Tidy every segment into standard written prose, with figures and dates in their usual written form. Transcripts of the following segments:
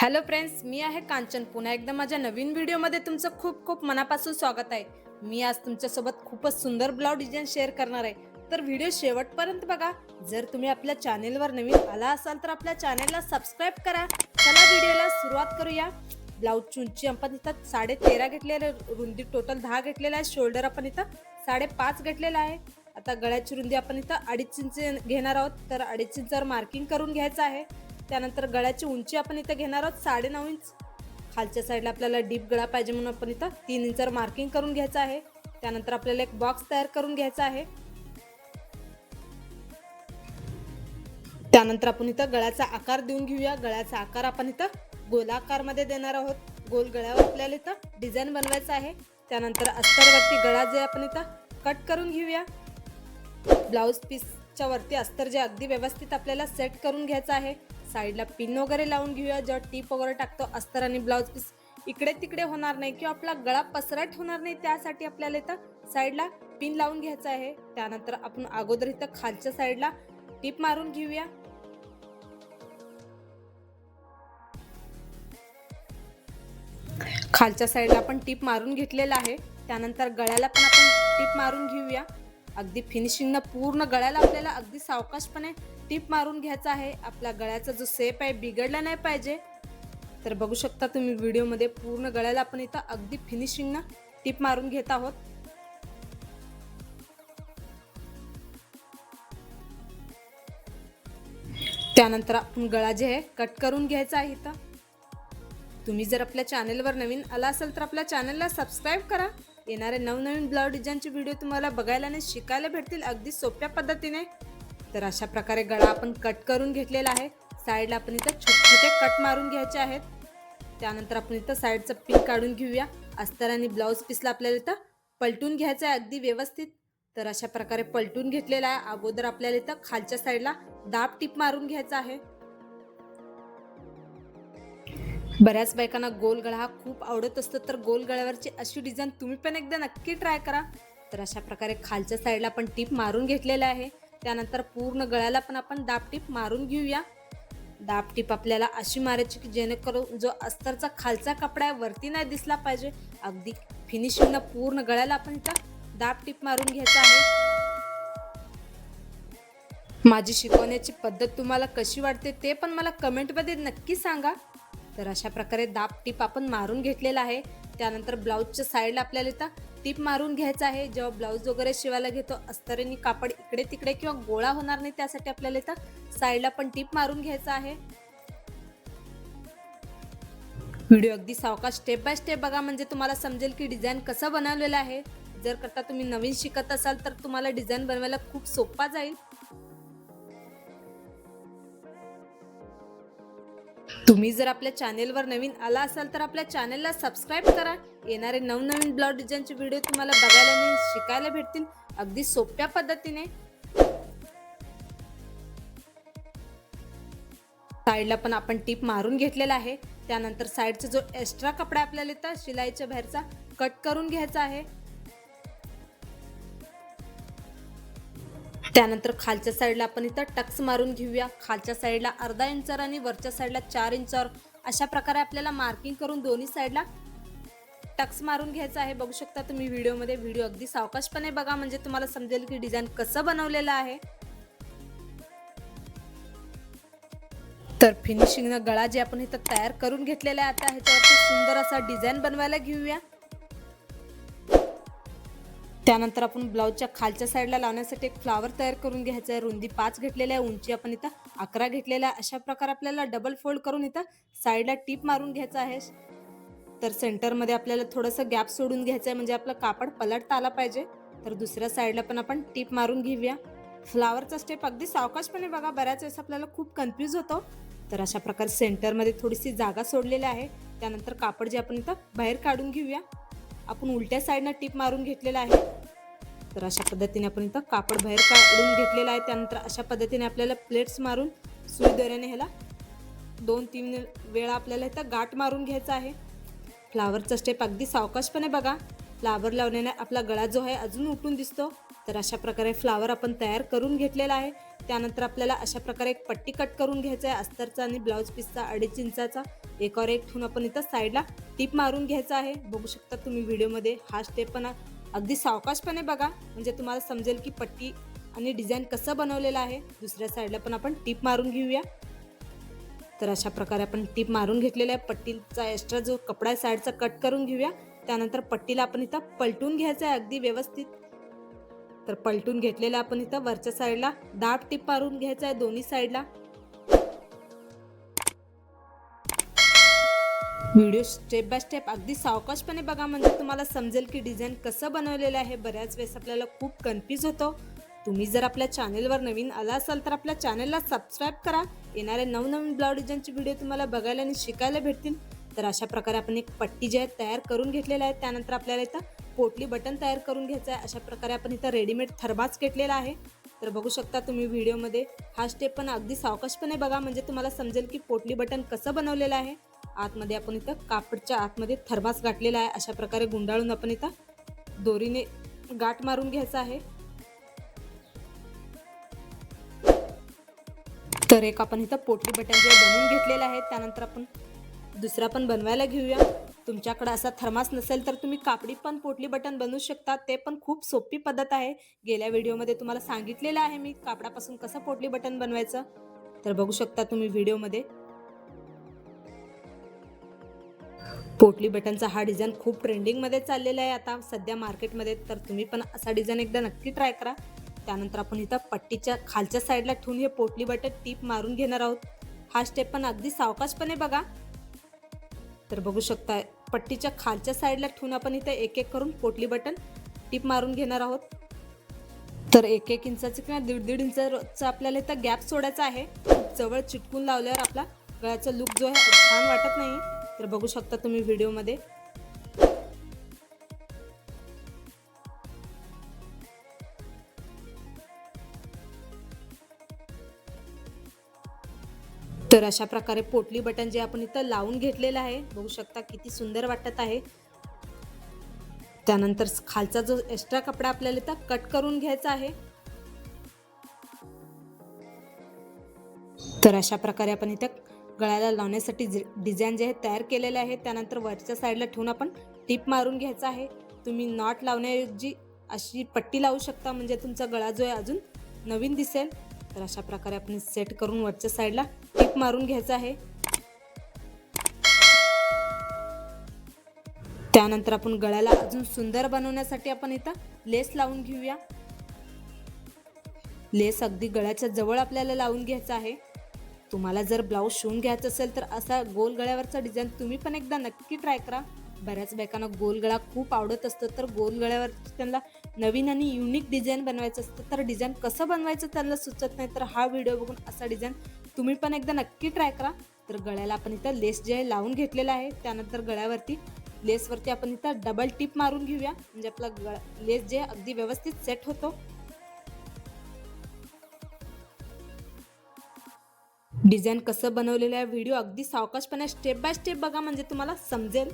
Hello friends, मी आहे कांचन. पुन्हा एकदा माझ्या नवीन व्हिडिओमध्ये तुमचं खूप खूप मनापासून स्वागत आहे. मी आज तुमच्यासोबत खूपच सुंदर ब्लाउज डिझाईन शेअर करणार आहे, तर व्हिडिओ शेवटपर्यंत बघा. जर तुम्ही आपल्या चॅनेलवर नवीन आला असाल तर आपल्या चॅनेलला सबस्क्राईब करा. चला व्हिडिओला सुरुवात करूया. ब्लाउजची उंची आपण इथं 13.5 घेतलेली, रुंदी टोटल 10 घेतलेला आहे. शोल्डर आपण इथं 5.5 घेतलेला आहे. आता गळ्याची रुंदी आपण इथं 2.5 इंच घेणार आहोत, तर 2.5 इंचावर मार्किंग करून घ्यायचं आहे. त्यानंतर गळ्याची उंची आपण इथे घेणार आहोत 9.5 इंच. खालच्या साईडला आपल्याला डीप गळा पाहिजे म्हणून आपण इथं 3 इंचावर मार्किंग करून घ्यायचं आहे. त्यानंतर आपल्याला एक बॉक्स तयार करून घ्यायचा आहे. त्यानंतर आपण इथं गळ्याचा आकार देऊन घेऊया. गळ्याचा आकार आपण इथं गोलाकार मध्ये देणार आहोत. गोल गळ्यावर आपल्याला इथं डिझाईन बनवायचं आहे. त्यानंतर अस्तरवरती गळा जे आपण इथं कट करून घेऊया. ब्लाउज पीसच्या वरती अस्तर जे अगदी व्यवस्थित आपल्याला सेट करून घ्यायचं आहे. साईडला पिन वगैरे लावून घेऊया. जेव्हा टीप वगैरे टाकतो अस्तर आणि ब्लाउज पीस इकडे तिकडे होणार नाही किंवा आपला गळा पसरट होणार नाही, त्यासाठी आपल्याला इथं साईडला पिन लावून घ्यायचं आहे. त्यानंतर आपण अगोदर इथं खालच्या साईडला टीप मारून घेऊया. खालच्या साईडला आपण टीप मारून घेतलेला आहे. त्यानंतर गळ्याला पण आपण टीप मारून घेऊया. अगदी फिनिशिंगनं पूर्ण गळ्याला आपल्याला अगदी सावकाशपणे टीप मारून घ्यायचा आहे. आपल्या गळ्याचा जो शेप आहे बिघडला नाही पाहिजे. तर बघू शकता तुम्ही व्हिडिओमध्ये पूर्ण गळ्याला आपण इथं अगदी फिनिशिंगनं टीप मारून घेत आहोत. त्यानंतर आपण गळा जे आहे कट करून घ्यायचा आहे. इथं तुम्ही जर आपल्या चॅनेलवर नवीन आला असाल तर आपल्या चॅनलला सबस्क्राईब करा. येणारे नवनवीन ब्लाउज डिझाईनचे व्हिडिओ तुम्हाला बघायला आणि शिकायला भेटतील अगदी सोप्या पद्धतीने. तर अशा प्रकारे गळा आपण कट करून घेतलेला आहे. साईडला आपण इथं छोटे छोटे कट मारून घ्यायचे आहेत. त्यानंतर आपण इथं साईडचं पिन काढून घेऊया. अस्तर आणि ब्लाउज पीसला आपल्याला इथं पलटून घ्यायचं आहे अगदी व्यवस्थित. तर अशा प्रकारे पलटून घेतलेला आहे. अगोदर आपल्याला इथं खालच्या साईडला दाब टीप मारून घ्यायचा आहे. बऱ्याच बायकांना गोल गळा हा खूप आवडत असतो, तर गोल गळ्यावरची अशी डिझाईन तुम्ही पण एकदा नक्की ट्राय करा. तर अशा प्रकारे खालच्या साईडला आपण टीप मारून घेतलेला आहे. त्यानंतर पूर्ण गळ्याला पण आपण दाब टीप मारून घेऊया. दाब टीप आपल्याला अशी मारायची की जेणेकरून जो अस्तरचा खालचा कपडा आहे वरती नाही दिसला पाहिजे. अगदी फिनिशिंगनं पूर्ण गळ्याला आपण इथं दाब टीप मारून घ्यायचा आहे. माझी शिकवण्याची पद्धत तुम्हाला कशी वाटते ते पण मला कमेंटमध्ये नक्की सांगा. तर अशा प्रकारे दाब टीप आपण मारून घेतलेला आहे. त्यानंतर ब्लाऊजच्या साईडला आपल्याला इथं टीप मारून घ्यायचा आहे. जेव्हा ब्लाऊज वगैरे शिवायला घेतो अस्तरीने कापड इकडे तिकडे किंवा गोळा होणार नाही, त्यासाठी आपल्याला इथं साईडला पण टीप मारून घ्यायचा आहे. व्हिडिओ अगदी सावकाश स्टेप बाय स्टेप बघा, म्हणजे तुम्हाला समजेल की डिझाईन कसं बनवलेलं आहे. जर करता तुम्ही नवीन शिकत असाल तर तुम्हाला डिझाईन बनवायला खूप सोपा जाईल. तुम्ही जर आपल्या चॅनेलवर नवीन आला असाल तर आपल्या चॅनेलला सबस्क्राईब करा. येणारे नवनवीन ब्लाउज डिझाईनचे व्हिडिओ तुम्हाला बघायला आणि शिकायला भेटतील अगदी सोप्या पद्धतीने. साईडला पण आपण टीप मारून घेतलेला आहे. त्यानंतर साईडचा जो एक्स्ट्रा कपडा आपल्याला इथं शिलाईच्या बाहेरचा कट करून घ्यायचा आहे. त्यानंतर खालच्या साईडला आपण इथं टक्स मारून घेऊया. खालच्या साईडला अर्धा इंचावर आणि वरच्या साईडला 4 इंचावर अशा प्रकारे आपल्याला मार्किंग करून दोन्ही साईडला टक्स मारून घ्यायचा आहे. बघू शकता तुम्ही व्हिडिओमध्ये. व्हिडिओ अगदी सावकाशपणे बघा, म्हणजे तुम्हाला समजेल की डिझाईन कसं बनवलेलं आहे. तर फिनिशिंगनं गळा जे आपण इथं तयार करून घेतलेला आहे, आता ह्याच्यावरती सुंदर असा डिझाईन बनवायला घेऊया. त्यानंतर आपण ब्लाऊजच्या खालच्या साईडला लावण्यासाठी एक फ्लावर तयार करून घ्यायचा आहे. रुंदी 5 घेतलेली आहे, उंची आपण इथं 11 घेतलेला आहे. अशा प्रकारे आपल्याला डबल फोल्ड करून इथं साईडला टीप मारून घ्यायचा आहे. तर सेंटरमध्ये आपल्याला थोडंसं गॅप सोडून घ्यायचं आहे, म्हणजे आपलं कापड पलटता आला पाहिजे. तर दुसऱ्या साईडला पण आपण टीप मारून घेऊया. फ्लावरचा स्टेप अगदी सावकाशपणे बघा, बऱ्याच वेळेस आपल्याला खूप कन्फ्यूज होतो. तर अशा प्रकारे सेंटरमध्ये थोडीशी जागा सोडलेली आहे. त्यानंतर कापड जे आपण इथं बाहेर काढून घेऊया. आपण उलट्या साईडनं टीप मारून घेतलेला आहे. तर अशा पद्धतीने आपण इथं कापड बाहेर काढून घेतलेलं आहे. त्यानंतर अशा पद्धतीने आपल्याला प्लेट्स मारून सुई दोऱ्याने ह्याला 2-3 वेळा आपल्याला इथं गाठ मारून घ्यायचा आहे. फ्लावरचा स्टेप अगदी सावकाशपणे बघा. फ्लावर लावण्याने आपला गळा जो आहे अजून उठून दिसतो. तर अशा प्रकारे फ्लावर आपण तयार करून घेतलेला आहे. त्यानंतर आपल्याला अशा प्रकारे एक पट्टी कट करून घ्यायचा आहे अस्तरचा आणि ब्लाऊज पीसचा 2.5 इंचाचा. एकावर एक ठेवून आपण इथं साईडला टीप मारून घ्यायचा आहे. बघू शकता तुम्ही व्हिडिओमध्ये हा स्टेप पण अगदी सावकाशपणे बघा, म्हणजे तुम्हाला समजेल की पट्टी आणि डिझाईन कसं बनवलेलं आहे. दुसऱ्या साईडला पण आपण टीप मारून घेऊया. तर अशा प्रकारे आपण टीप मारून घेतलेला आहे. पट्टीचा एक्स्ट्रा जो कपडा आहे साईडचा कट करून घेऊया. त्यानंतर पट्टीला आपण इथं पलटून घ्यायचं आहे अगदी व्यवस्थित. तर पलटून घेतलेला आपण इथं वरच्या साईडला दाब टीप मारून घ्यायचा आहे दोन्ही साईडला. व्हिडिओ स्टेप बाय स्टेप अगदी सावकाशपणे बघा, म्हणजे तुम्हाला समजेल की डिझाईन कसं बनवलेलं आहे. बऱ्याच वेळेस आपल्याला खूप कन्फ्यूज होतो. तुम्ही जर आपल्या चॅनेलवर नवीन आला असाल तर आपल्या चॅनेलला सबस्क्राईब करा. येणारे नवनवीन ब्लाऊज डिझाईनचे व्हिडिओ तुम्हाला बघायला आणि शिकायला भेटतील. तर अशा प्रकारे आपण एक पट्टी जी आहे तयार करून घेतलेला आहे. त्यानंतर आपल्याला इथं पोटली बटन तयार करून घ्यायचं आहे. अशा प्रकारे आपण इथं रेडीमेड थर्मास घेतलेला आहे. तर बघू शकता तुम्ही व्हिडिओमध्ये हा स्टेप पण अगदी सावकाशपणे बघा, म्हणजे तुम्हाला समजेल की पोटली बटन कसं बनवलेलं आहे. आतमध्ये आपण इथं कापडच्या आतमध्ये थर्मास गाठलेला आहे. अशा प्रकारे गुंडाळून आपण इथं दोरीने गाठ मारून घ्यायचा आहे. तर एक आपण इथं पोटली बटन जे बनवून घेतलेलं आहे. त्यानंतर आपण दुसरा पण बनवायला घेऊया. तुमच्याकडे असा थर्मास नसेल तर तुम्ही कापडी पण पोटली बटन बनवू शकता. ते पण खूप सोपी पद्धत आहे. गेल्या व्हिडिओमध्ये तुम्हाला सांगितलेलं आहे मी कापडापासून कसं पोटली बटन बनवायचं. तर बघू शकता तुम्ही व्हिडिओमध्ये पोटली बटनचा हा डिझाईन खूप ट्रेंडिंगमध्ये चाललेला आहे आता सध्या मार्केटमध्ये. तर तुम्ही पण असा डिझाईन एकदा नक्की ट्राय करा. त्यानंतर आपण इथं पट्टीच्या खालच्या साईडला ठेवून हे पोटली बटन टीप मारून घेणार आहोत. हा स्टेप पण अगदी सावकाशपणे बघा. तर बघू शकता पट्टीच्या खालच्या साईडला ठेवून आपण इथं एक एक करून पोटली बटन टीप मारून घेणार आहोत. तर 1-1 इंचाचं किंवा 1.5 इंचाचा आपल्याला इथं गॅप सोडायचा आहे. जवळ चिटकून लावल्यावर आपला गळ्याचा लुक जो आहे छान वाटत नाही. तर बघू शकता तुम्ही व्हिडिओमध्ये तर अशा प्रकारे पोटली बटन जे आपण इथं लावून घेतलेलं आहे, बघू शकता किती सुंदर वाटत आहे. त्यानंतर खालचा जो एक्स्ट्रा कपडा आपल्याला इथं कट करून घ्यायचा आहे. तर अशा प्रकारे आपण इथं गळ्याला लावण्यासाठी डिझाईन जे आहे तयार केलेले आहे. त्यानंतर वरच्या साईडला ठेवून आपण टीप मारून घ्यायचा आहे. तुम्ही नॉट लावण्याऐवजी अशी पट्टी लावू शकता, म्हणजे तुमचा गळा जो आहे अजून नवीन दिसेल. तर अशा प्रकारे आपण सेट करून वरच्या साईडला टीप मारून घ्यायचा आहे. त्यानंतर आपण गळ्याला अजून सुंदर बनवण्यासाठी आपण इथं लेस लावून घेऊया. लेस अगदी गळ्याच्या जवळ आपल्याला लावून घ्यायचा आहे. तुम्हाला जर ब्लाऊज शिवून घ्यायचं असेल तर असा गोल गळ्यावरचा डिझाईन तुम्ही पण एकदा नक्की ट्राय करा. बऱ्याच बायकांना गोल गळा खूप आवडत असतं, तर गोल गळ्यावर त्यांना नवीन आणि युनिक डिझाईन बनवायचं असतं. तर डिझाईन कसं बनवायचं त्यांना सुचत नाही, तर हा व्हिडिओ बघून असा डिझाईन तुम्ही पण एकदा नक्की ट्राय करा. तर गळ्याला आपण इथं लेस जे आहे लावून घेतलेला आहे. त्यानंतर गळ्यावरती लेसवरती आपण इथं डबल टिप मारून घेऊया, म्हणजे आपला लेस जे अगदी व्यवस्थित सेट होतो. डिझाईन कसं बनवलेलं आहे व्हिडिओ अगदी सावकाशपणे स्टेप बाय स्टेप बघा, म्हणजे तुम्हाला समजेल.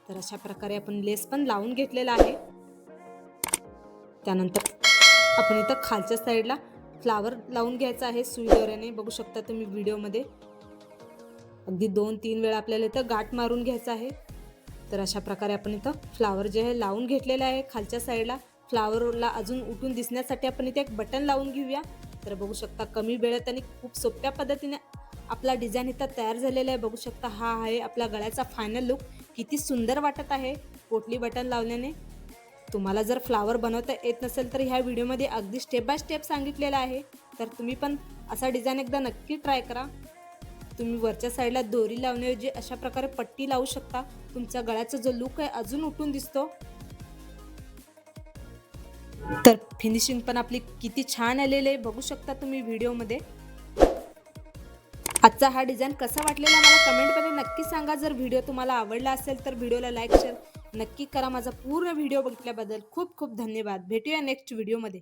तर अशा प्रकारे आपण लेस पण लावून घेतलेला आहे. त्यानंतर आपण इथं खालच्या साईडला फ्लावर लावून घ्यायचा आहे सुई दोऱ्याने. बघू शकता तुम्ही व्हिडिओमध्ये अगदी 2-3 वेळा आपल्याला इथं गाठ मारून घ्यायचा आहे. तर अशा प्रकारे आपण इथं फ्लावर जे आहे लावून घेतलेलं आहे. खालच्या साईडला फ्लावरला अजून उठून दिसण्यासाठी आपण इथे एक बटन लावून घेऊया. तर बघू शकता कमी वेळेत आणि खूप सोप्या पद्धतीने आपला डिझाईन इथं तयार झालेला आहे. बघू शकता हा आहे आपला गळ्याचा फायनल लुक. किती सुंदर वाटत आहे पोटली बटन लावल्याने. तुम्हाला जर फ्लावर बनवता येत नसेल तर ह्या व्हिडिओमध्ये अगदी स्टेप बाय स्टेप सांगितलेलं आहे. तर तुम्ही पण असा डिझाईन एकदा नक्की ट्राय करा. तुम्ही वरच्या साईडला दोरी लावण्याऐवजी अशा प्रकारे पट्टी लावू शकता. तुमच्या गळ्याचा जो लुक आहे अजून उठून दिसतो. तर फिनिशिंग पण आपली किती छान आलेली आहे बघू शकता तुम्ही व्हिडिओमध्ये. आजचा हा डिझाईन कसा वाटलेला मला कमेंटमध्ये नक्की सांगा. जर व्हिडिओ तुम्हाला आवडला असेल तर व्हिडिओला लाईक शेअर नक्की करा. माझा पूर्ण व्हिडिओ बघितल्याबद्दल खूप खूप धन्यवाद. भेटूया नेक्स्ट व्हिडिओमध्ये.